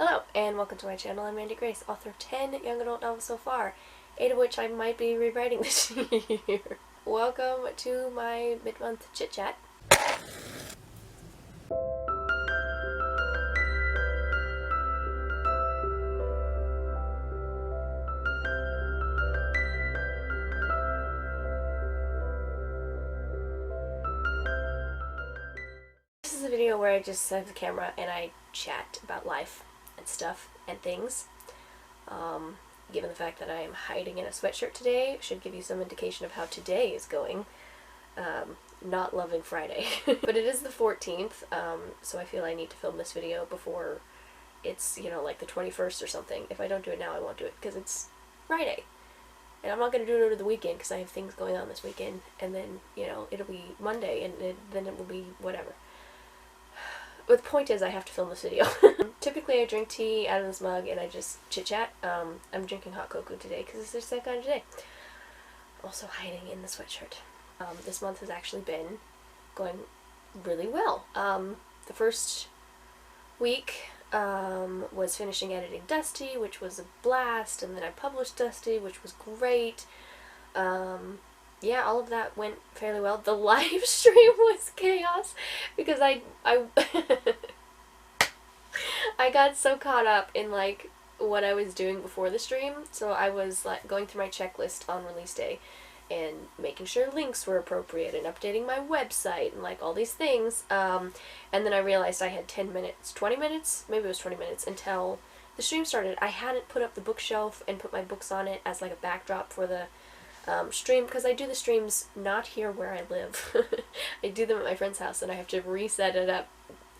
Hello, and welcome to my channel. I'm Mandi Grace, author of 10 young adult novels so far, 8 of which I might be rewriting this year. Welcome to my mid-month chit-chat. This is a video where I just set the camera and I chat about life and stuff and things. Given the fact that I am hiding in a sweatshirt today, should give you some indication of how today is going. Not loving Friday. But it is the 14th, so I feel I need to film this video before it's, like the 21st or something. If I don't do it now, I won't do it, because it's Friday. And I'm not going to do it over the weekend, because I have things going on this weekend, and then, it'll be Monday, and then it will be whatever. But the point is, I have to film this video. Typically, I drink tea out of this mug and I just chit-chat. I'm drinking hot cocoa today because it's just that kind of day. Also hiding in the sweatshirt. This month has actually been going really well. The first week was finishing editing Dusty, which was a blast, and then I published Dusty, which was great. Yeah, all of that went fairly well. The live stream was chaos because I I got so caught up in what I was doing before the stream. So I was going through my checklist on release day and making sure links were appropriate and updating my website and all these things. And then I realized I had 10 minutes, 20 minutes, maybe it was 20 minutes until the stream started. I hadn't put up the bookshelf and put my books on it as a backdrop for the stream, because I do the streams not here where I live. I do them at my friend's house and I have to reset it up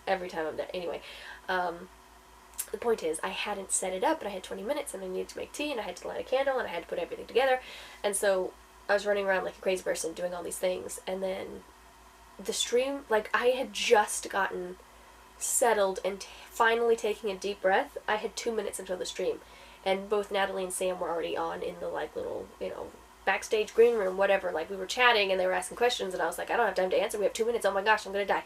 every time I'm there. Anyway, the point is, I hadn't set it up, but I had 20 minutes and I needed to make tea and I had to light a candle and I had to put everything together, and so I was running around like a crazy person doing all these things, and then the stream, I had just gotten settled and finally taking a deep breath. I had 2 minutes until the stream, and both Natalie and Sam were already on in the little, backstage green room, whatever. We were chatting and they were asking questions and I was like, I don't have time to answer, we have 2 minutes, oh my gosh, I'm gonna die.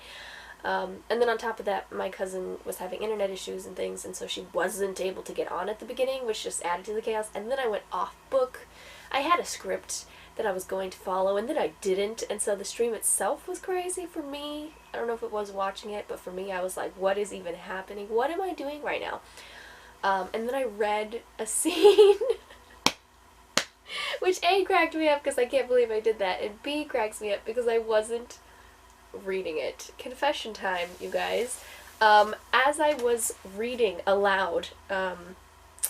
And then on top of that, my cousin was having internet issues and things, and so she wasn't able to get on at the beginning, which just added to the chaos. And then I went off book. I had a script that I was going to follow, and then I didn't, and so the stream itself was crazy for me. I don't know if it was watching it, but for me, I was like, what is even happening? What am I doing right now? And then I read a scene which A, cracked me up because I can't believe I did that, and B, cracks me up because I wasn't reading it. Confession time, you guys. As I was reading aloud,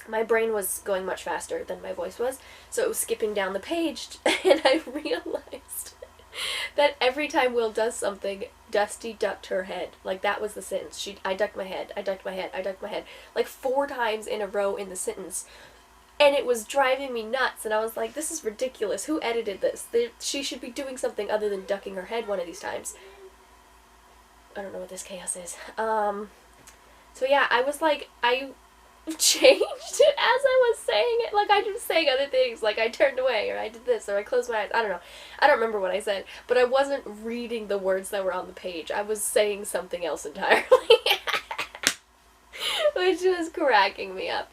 my brain was going much faster than my voice was, so it was skipping down the page, and I realized that every time Will does something, Dusty ducked her head. That was the sentence. I ducked my head, I ducked my head, I ducked my head, 4 times in a row in the sentence. And it was driving me nuts, and I was like, this is ridiculous. Who edited this? She should be doing something other than ducking her head one of these times. I don't know what this chaos is. So yeah, I was I changed it as I was saying it. I was saying other things, I turned away, or I did this, or I closed my eyes. I don't know. I don't remember what I said, but I wasn't reading the words that were on the page. I was saying something else entirely. Which was cracking me up.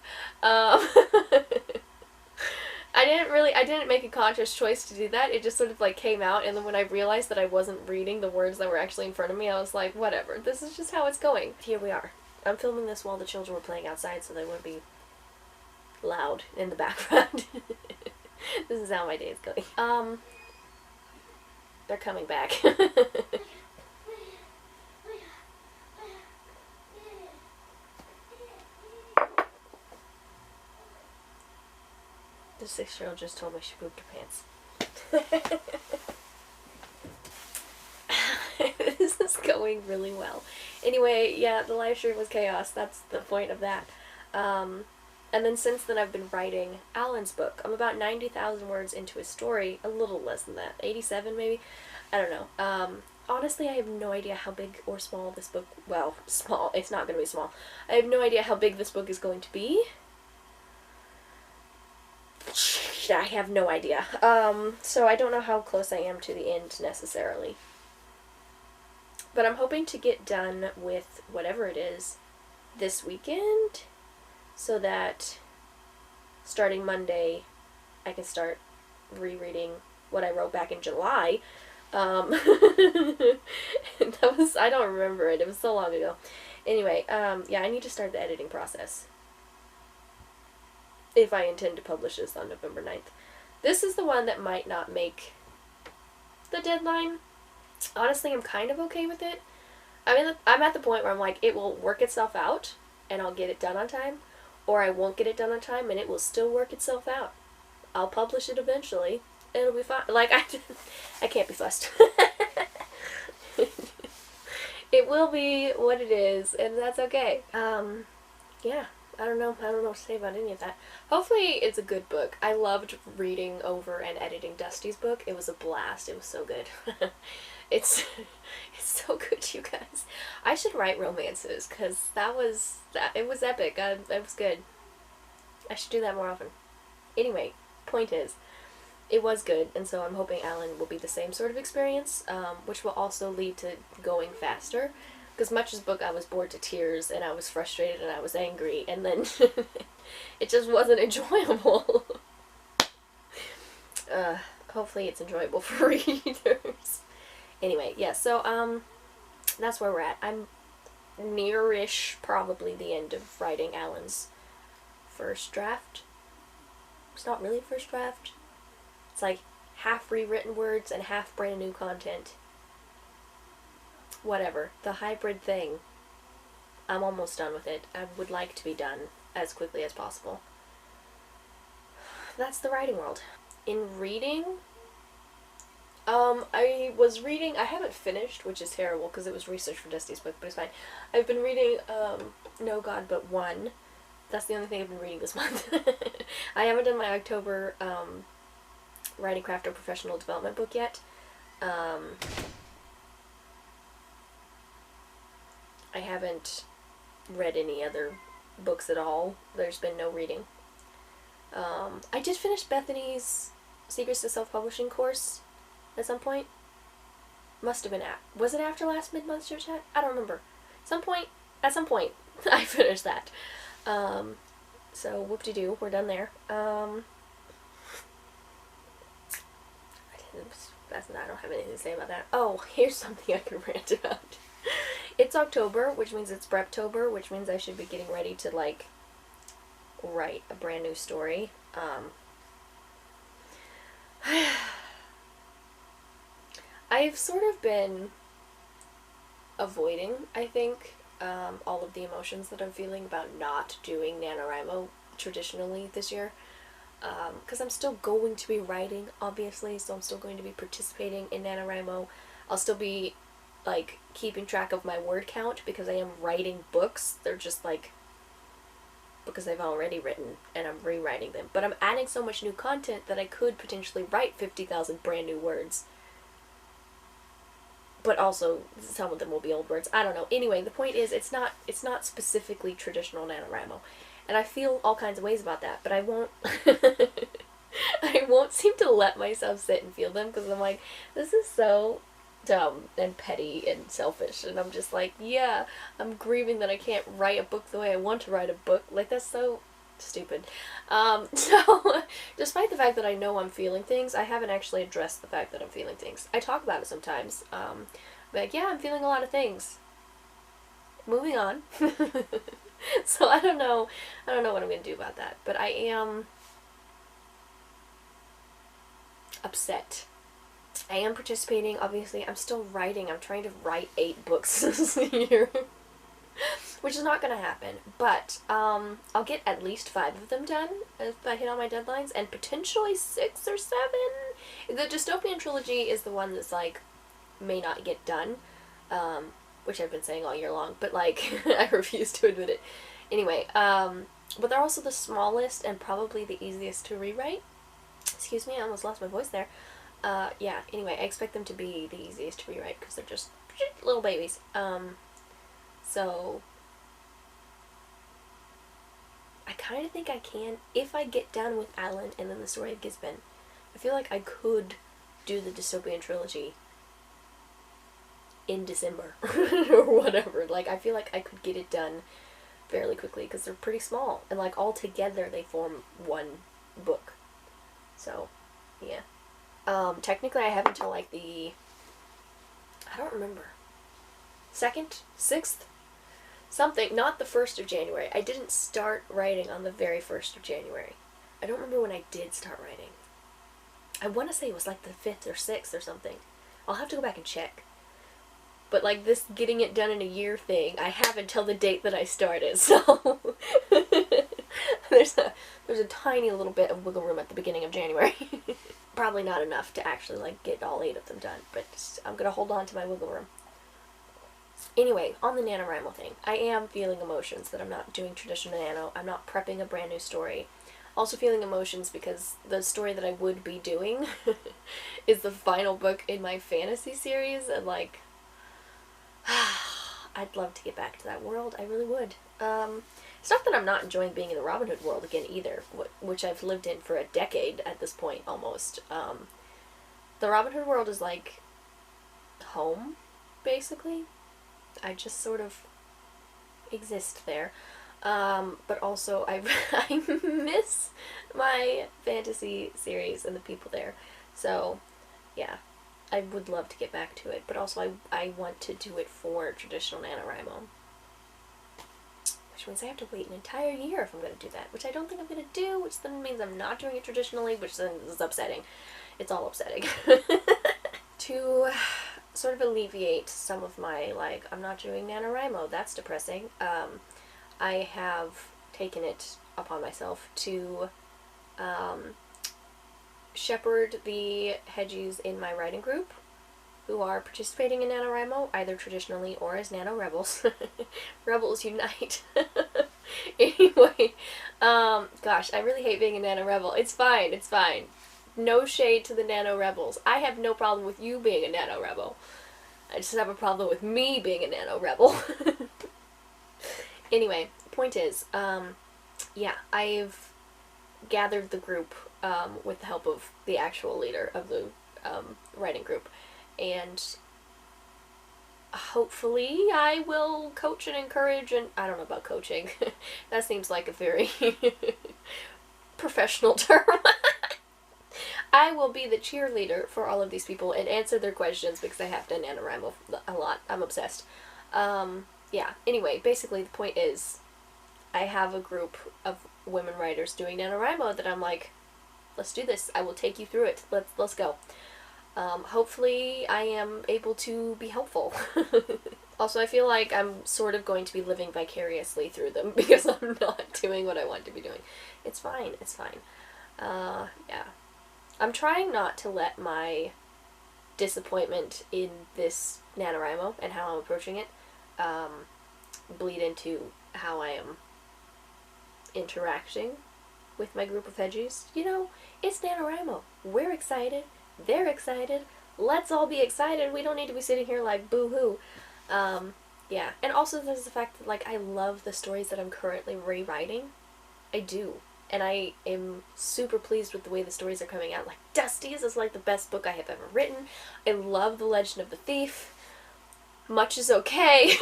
I didn't make a conscious choice to do that. It just sort of came out, and then when I realized that I wasn't reading the words that were actually in front of me, I was like, whatever, this is just how it's going. Here we are. I'm filming this while the children were playing outside, so they wouldn't be loud in the background. This is how my day is going. They're coming back. The 6-year-old just told me she pooped her pants. This is going really well. Anyway, yeah, the live stream was chaos. That's the point of that. And then since then I've been writing Alan's book. I'm about 90,000 words into his story. A little less than that. 87 maybe? I don't know. Honestly, I have no idea how big or small this book... Well, small. It's not going to be small. I have no idea how big this book is going to be. I have no idea. So I don't know how close I am to the end necessarily. But I'm hoping to get done with whatever it is this weekend. so that starting Monday I can start rereading what I wrote back in July. That was, I don't remember it. It was so long ago. Anyway, yeah, I need to start the editing process. If I intend to publish this on November 9th. This is the one that might not make the deadline. Honestly, I'm kind of okay with it. I mean, I'm at the point where I'm like, it will work itself out, and I'll get it done on time, or I won't get it done on time, and it will still work itself out. I'll publish it eventually. It'll be fine. Like, I can't be fussed. It will be what it is, and that's okay. Yeah, I don't know what to say about any of that. Hopefully it's a good book. I loved reading over and editing Dusty's book. It was a blast. It was so good. It's so good, you guys. I should write romances, because it was epic. It was good. I should do that more often. Anyway, point is, it was good, and so I'm hoping Alan will be the same sort of experience, which will also lead to going faster. Because much as book, I was bored to tears, and I was frustrated, and I was angry, and then it just wasn't enjoyable. Hopefully it's enjoyable for readers. Anyway, yeah, so, that's where we're at. I'm near-ish, probably, the end of writing Alan's first draft. It's not really first draft. It's like half rewritten words and half brand new content. Whatever. The hybrid thing. I'm almost done with it. I would like to be done as quickly as possible. That's the writing world. In reading, I haven't finished, which is terrible because it was research for Dusty's book, but it's fine. I've been reading, No God But One. That's the only thing I've been reading this month. I haven't done my October, Writing Craft or Professional Development book yet. I haven't read any other books at all. There's been no reading. I did finish Bethany's Secrets to Self-Publishing course at some point. Must have been was it after last mid-month chit chat? I don't remember. At some point, I finished that. So whoop-de-doo, we're done there. I don't have anything to say about that. Oh, here's something I can rant about. It's October, which means it's Preptober, which means I should be getting ready to, like, write a brand new story. I've sort of been avoiding, I think, all of the emotions that I'm feeling about not doing NaNoWriMo traditionally this year. Because I'm still going to be writing, obviously, so I'm still going to be participating in NaNoWriMo. I'll still be, like, keeping track of my word count because I am writing books. They're just, like, because I've already written and I'm rewriting them. But I'm adding so much new content that I could potentially write 50,000 brand new words. But also, some of them will be old words. I don't know. Anyway, the point is, it's not specifically traditional NaNoWriMo. And I feel all kinds of ways about that, but I won't I won't seem to let myself sit and feel them, because I'm like, this is so dumb and petty and selfish, and I'm just like, yeah, I'm grieving that I can't write a book the way I want to write a book. Like, that's so stupid. So, despite the fact that I know I'm feeling things, I haven't actually addressed the fact that I'm feeling things. I talk about it sometimes, like, yeah, I'm feeling a lot of things. Moving on. So I don't know what I'm going to do about that, but I am upset. I am participating, obviously. I'm still writing. I'm trying to write 8 books this year, which is not going to happen, but I'll get at least 5 of them done if I hit all my deadlines, and potentially 6 or 7. The dystopian trilogy is the one that's, like, may not get done, which I've been saying all year long, but, like, I refuse to admit it. Anyway, but they're also the smallest and probably the easiest to rewrite. Excuse me, I almost lost my voice there. Yeah, anyway, I expect them to be the easiest to rewrite because they're just little babies. So, I kind of think I can, if I get done with Alan and then the story of Gisbin. I feel like I could do the dystopian trilogy in December or whatever. Like, I feel like I could get it done fairly quickly because they're pretty small, and like all together they form one book. So, yeah. Technically I have until like I don't remember, 2nd, 6th, something, not the 1st of January. I didn't start writing on the very 1st of January. I don't remember when I did start writing. I want to say it was like the 5th or 6th or something. I'll have to go back and check. But like this getting it done in a year thing, I have until the date that I started, so there's a tiny little bit of wiggle room at the beginning of January. Probably not enough to actually like get all 8 of them done, but I'm gonna hold on to my wiggle room. Anyway, on the NaNoWriMo thing, I am feeling emotions that I'm not doing traditional Nano. I'm not prepping a brand new story. Also feeling emotions because the story that I would be doing is the final book in my fantasy series, and like, I'd love to get back to that world. I really would. It's not that I'm not enjoying being in the Robin Hood world again either, which I've lived in for a decade at this point, almost. The Robin Hood world is like home, basically. I just sort of exist there. But also I miss my fantasy series and the people there. So, yeah. I would love to get back to it, but also I want to do it for traditional NaNoWriMo. Which means I have to wait an entire year if I'm going to do that, which I don't think I'm going to do, which then means I'm not doing it traditionally, which then is upsetting. It's all upsetting. To sort of alleviate some of my, like, I'm not doing NaNoWriMo, that's depressing, I have taken it upon myself to shepherd the hedgies in my writing group who are participating in NaNoWriMo, either traditionally or as Nano Rebels. Rebels unite. Anyway, gosh, I really hate being a Nano Rebel. It's fine, it's fine. No shade to the Nano Rebels. I have no problem with you being a Nano Rebel. I just have a problem with me being a Nano Rebel. Anyway, point is, yeah, I've gathered the group with the help of the actual leader of the writing group, and hopefully I will coach and encourage, and I don't know about coaching. That seems like a very professional term. I will be the cheerleader for all of these people and answer their questions because I have done NaNoWriMo a lot. I'm obsessed. Yeah, anyway, basically the point is I have a group of women writers doing NaNoWriMo that I'm like, let's do this. I will take you through it. Let's go. Hopefully I am able to be helpful. Also, I feel like I'm sort of going to be living vicariously through them because I'm not doing what I want to be doing. It's fine. It's fine. Yeah. I'm trying not to let my disappointment in this NaNoWriMo and how I'm approaching it bleed into how I am interacting with my group of hedgies. You know, it's NaNoWriMo. We're excited. They're excited. Let's all be excited. We don't need to be sitting here like boo-hoo. Yeah. And also there's the fact that, like, I love the stories that I'm currently rewriting. I do. And I am super pleased with the way the stories are coming out. Like, Dusty's is like the best book I have ever written. I love The Legend of the Thief. Much is okay.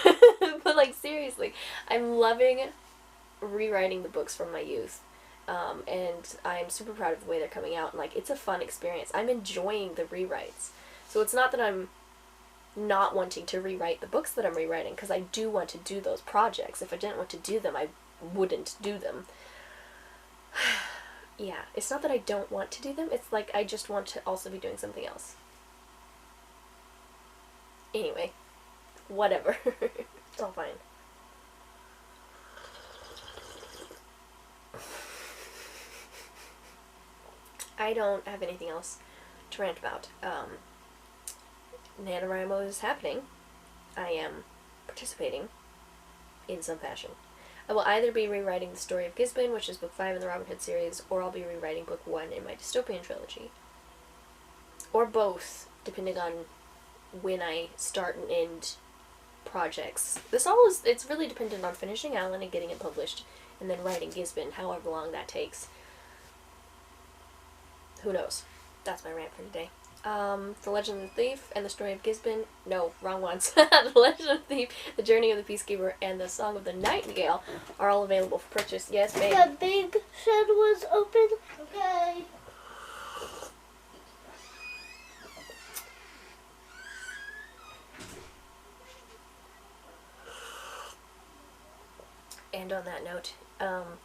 But, like, seriously, I'm loving rewriting the books from my youth. And I'm super proud of the way they're coming out. And, like, it's a fun experience. I'm enjoying the rewrites. So it's not that I'm not wanting to rewrite the books that I'm rewriting, because I do want to do those projects. If I didn't want to do them, I wouldn't do them. Yeah, it's not that I don't want to do them, it's like I just want to also be doing something else. Anyway, whatever. It's all fine. I don't have anything else to rant about. NaNoWriMo is happening. I am participating in some fashion. I will either be rewriting the story of Gisborne, which is book 5 in the Robin Hood series, or I'll be rewriting book 1 in my dystopian trilogy. Or both, depending on when I start and end projects. It's really dependent on finishing Alan and getting it published, and then writing Gisborne, however long that takes. Who knows? That's my rant for today. The Legend of the Thief and the Story of Gisborne. No, wrong ones. The Legend of the Thief, The Journey of the Peacekeeper, and The Song of the Nightingale are all available for purchase. Yes, ma'am. The big shed was open. Okay. And on that note,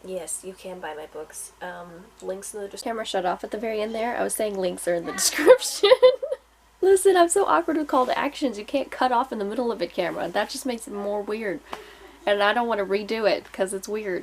yes, you can buy my books. Links in the description. Camera shut off at the very end there. I was saying links are in the description. Listen, I'm so awkward with call to actions. You can't cut off in the middle of it, camera. That just makes it more weird. And I don't want to redo it because it's weird.